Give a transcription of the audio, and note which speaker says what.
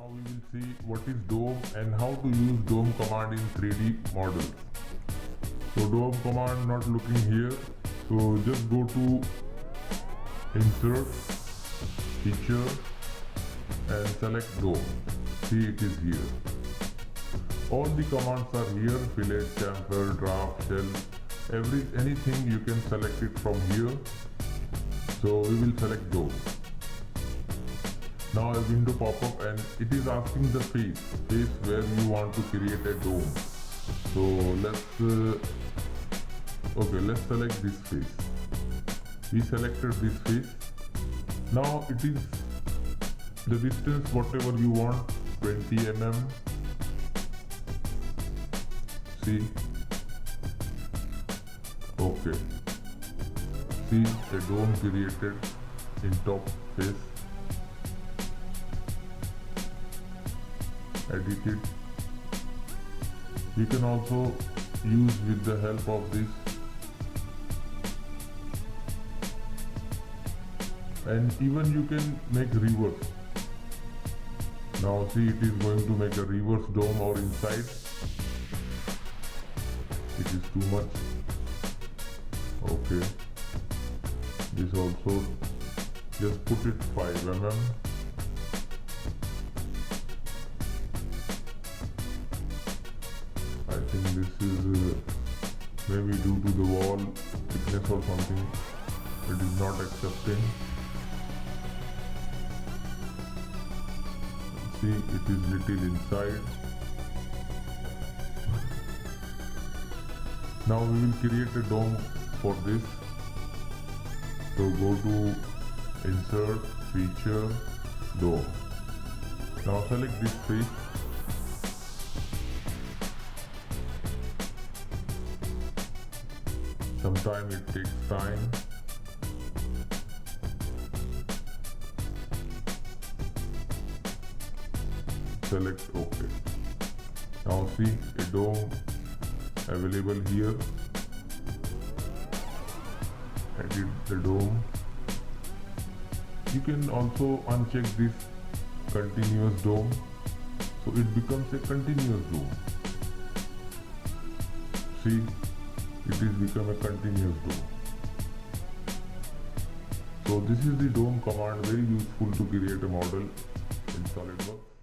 Speaker 1: Now we will see what is dome and how to use dome command in 3D models. So dome command not looking here. So just go to insert, feature and select dome. See, it is here. All the commands are here: fillet, chamfer, draft, shell, anything you can select it from here. So we will select dome. Now a window pop up and it is asking the face where you want to create a dome. So let's select this face. We selected this face. Now it is the distance whatever you want, 20 mm. See, okay. See, a dome created in top face. Edit it. You can also use with the help of this, and even you can make reverse. Now see, it is going to make a reverse dome or inside. It is too much. Okay, this also, just put it 5 mm. I think this is maybe due to the wall thickness or something, it is not accepting. See, it is little inside. Now we will create a dome for this. So go to insert, feature, dome. Now select this face. Sometimes it takes time. Select OK. Now see, a dome available here. Edit the dome. You can also uncheck this continuous dome, so it becomes a continuous dome. See, it is become a continuous dome. So this is the dome command, very useful to create a model in SolidWorks.